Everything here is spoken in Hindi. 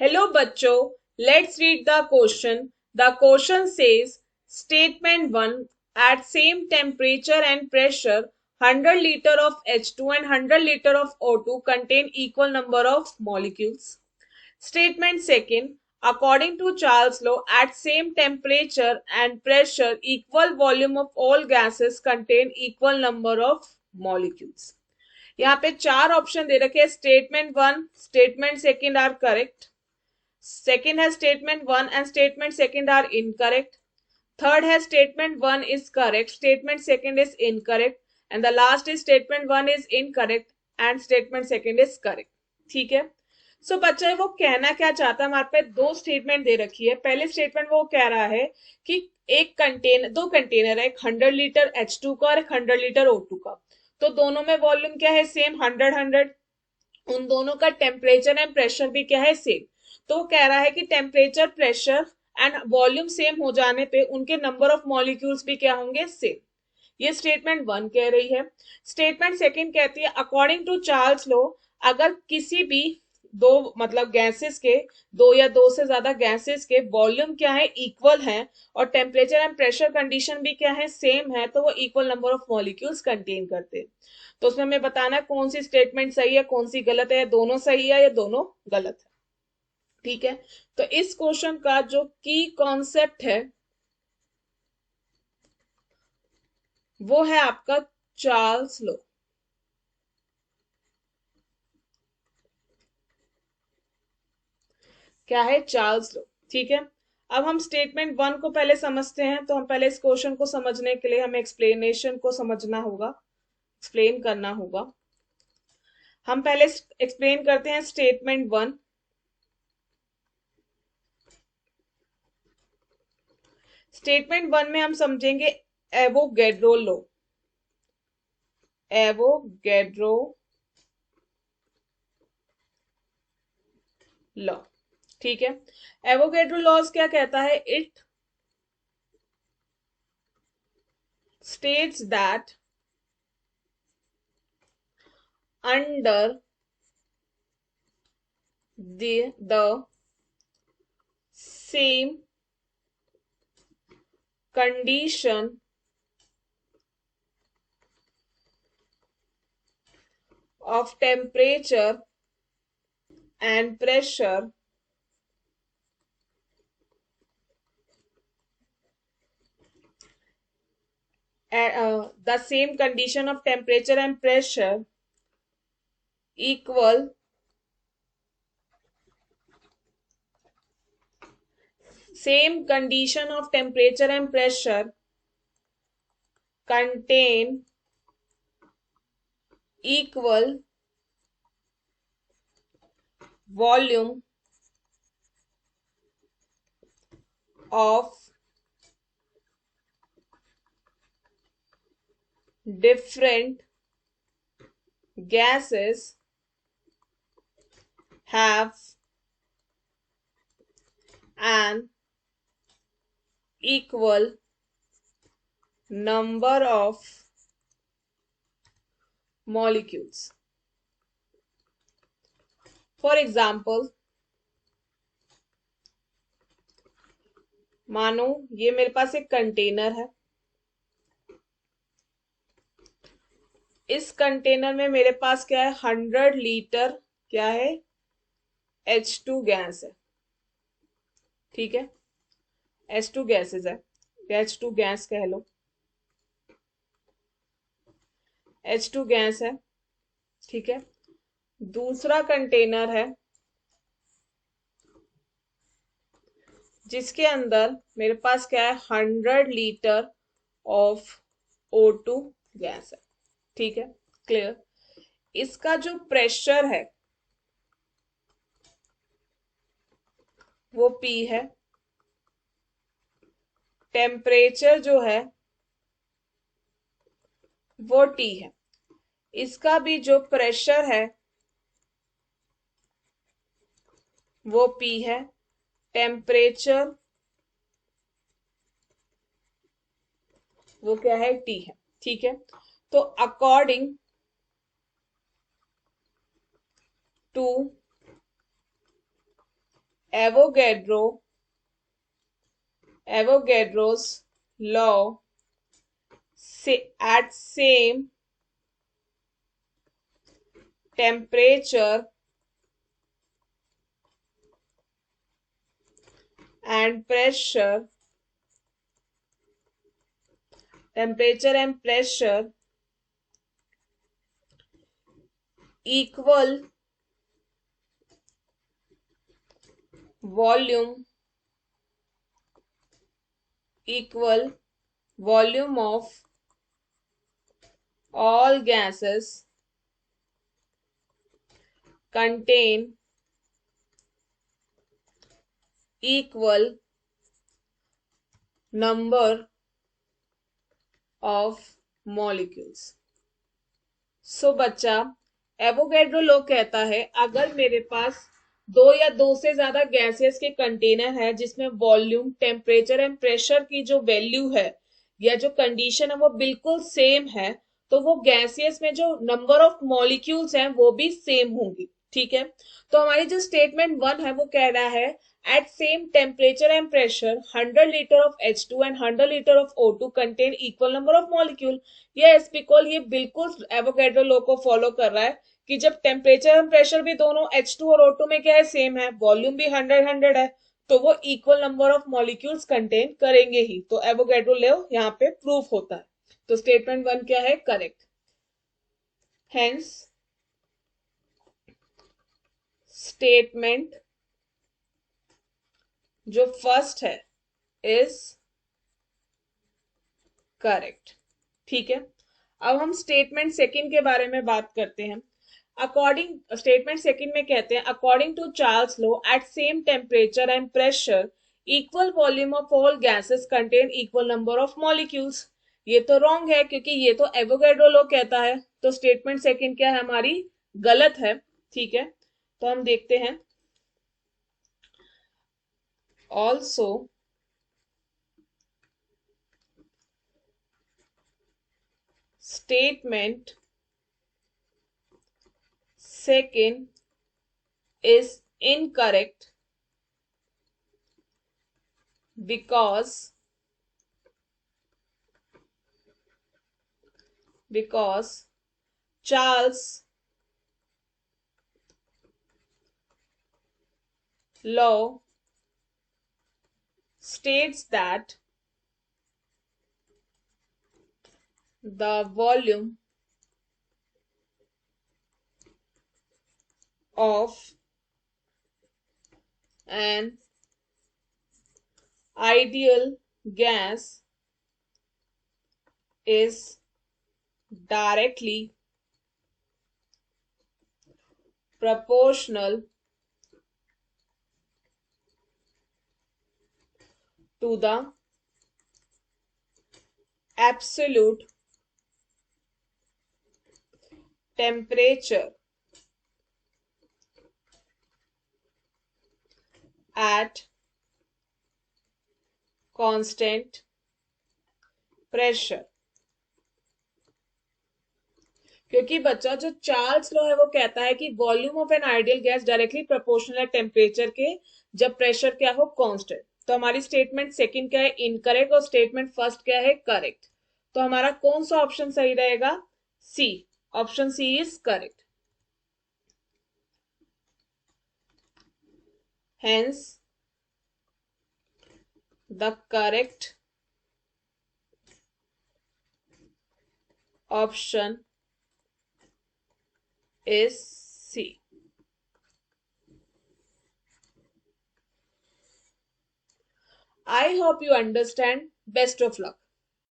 Hello बच्चों, let's read the question. The question says, Statement 1, at same temperature and pressure, 100 liter of H2 and 100 liter of O2 contain equal number of molecules. Statement second, according to Charles' law, at same temperature and pressure, equal volume of all gases contain equal number of molecules. यहाँ पे चार ऑप्शन दे रखे हैं. Statement one, statement second are correct. Second has statement 1 and statement second are incorrect. Third has statement 1 is correct, statement second is incorrect, and the last is statement 1 is incorrect and statement second is correct. ठीक है. सो बच्चा वो कहना क्या चाहता है, हमारे पे दो स्टेटमेंट दे रखी है. पहले स्टेटमेंट वो कह रहा है कि एक कंटेनर, दो कंटेनर है, एक 100 लीटर H2 का और एक 100 लीटर O2 का. तो दोनों में वॉल्यूम क्या है, सेम 100. उन दोनों का टेम्परेचर एंड प्रेशर भी क्या है, सेम. तो वो कह रहा है कि temperature, pressure and volume same हो जाने पे उनके नंबर ऑफ मॉलिक्यूल्स भी क्या होंगे, सेम. ये स्टेटमेंट वन कह रही है. स्टेटमेंट सेकंड कहती है, अकॉर्डिंग टू चार्ल्स लॉ, अगर किसी भी दो मतलब गैसेस के, दो या दो से ज्यादा गैसेस के वॉल्यूम क्या है, इक्वल है, और टेम्परेचर एंड प्रेशर कंडीशन भी क्या है, सेम है, तो वो equal number of molecules contain करते हैं. तो उसमें हमें बताना है कौन सी स्टेटमेंट सही है, कौन सी गलत है, दोनों सही है या दोनों गलत है. ठीक है. तो इस क्वेश्चन का जो की कॉन्सेप्ट है वो है आपका चार्ल्स लॉ. क्या है, चार्ल्स लॉ. ठीक है. अब हम स्टेटमेंट वन को पहले समझते हैं. तो हम पहले इस क्वेश्चन को समझने के लिए हमें एक्सप्लेनेशन को समझना होगा, एक्सप्लेन करना होगा. हम पहले एक्सप्लेन करते हैं स्टेटमेंट वन. स्टेटमेंट वन में हम समझेंगे एवोगैड्रो लॉ. Avogadro law. ठीक है. एवोगैड्रो लॉज क्या कहता है, it states that under the same condition of temperature and pressure, the same condition of temperature and pressure equal same condition of temperature and pressure contain equal volume of different gases have an equal number of molecules. For example, मानो ये मेरे पास एक कंटेनर है. इस कंटेनर में मेरे पास क्या है, 100 लीटर क्या है, H2 गैस है. ठीक है. H2 गैसेस है, H2 गैस कह लो, H2 गैस है. ठीक है. दूसरा कंटेनर है जिसके अंदर मेरे पास क्या है, 100 लीटर ऑफ O2 गैस है. ठीक है, क्लियर. इसका जो प्रेशर है वो P है. टेम्परेचर जो है वो T है. इसका भी जो प्रेशर है वो P है. टेम्परेचर वो क्या है, T है. ठीक है. तो according to Avogadro's law at same temperature and pressure equal volume of all gases contain equal number of molecules. सो बच्चा, एवोगैड्रो लॉ कहता है अगर मेरे पास दो या दो से ज्यादा गैसेस के कंटेनर है जिसमें वॉल्यूम, टेम्परेचर एंड प्रेशर की जो वैल्यू है या जो कंडीशन है वो बिल्कुल सेम है, तो वो गैसेस में जो नंबर ऑफ मॉलिक्यूल्स हैं वो भी सेम होंगी। ठीक है, तो हमारी जो स्टेटमेंट वन है वो कह रहा है at same temperature and pressure 100 litre of H2 and 100 litre of O2 contain equal number of molecule. Yes, because ये बिल्कुल एवोगैड्रो लॉ को फॉलो कर रहा है कि जब टेम्परेचर एंड प्रेशर भी दोनों H2 और O2 में क्या है, सेम है, वॉल्यूम भी 100 है, तो वो equal number of molecules contain करेंगे ही। तो एवोगैड्रो लॉ यहाँ पे प्रूफ होता है। तो स्टेटमेंट वन क्या है, करेक्ट। हेंस स्टेटमेंट जो फर्स्ट है इज करेक्ट। ठीक है, अब हम स्टेटमेंट सेकंड के बारे में बात करते हैं। अकॉर्डिंग स्टेटमेंट सेकंड में कहते हैं according to Charles law at same temperature and pressure equal volume of all gases contain equal number of molecules. ये तो रॉन्ग है क्योंकि ये तो एवोगैड्रो लॉ कहता है, तो स्टेटमेंट सेकंड क्या है हमारी, गलत है। ठीक है, तो हम देखते हैं also statement second is incorrect because Charles' law states that the volume of an ideal gas is directly proportional to the absolute temperature at constant pressure। क्योंकि बच्चा जो चार्ल्स लॉ है वो कहता है कि volume of an ideal gas directly proportional है टेम्परेचर के जब प्रेशर क्या हो, कांस्टेंट। तो हमारी स्टेटमेंट सेकंड क्या है, इनकरेक्ट, और स्टेटमेंट फर्स्ट क्या है, करेक्ट। तो हमारा कौन सा ऑप्शन सही रहेगा, C, option C is correct. Hence the correct option is C. I hope you understand. Best of luck.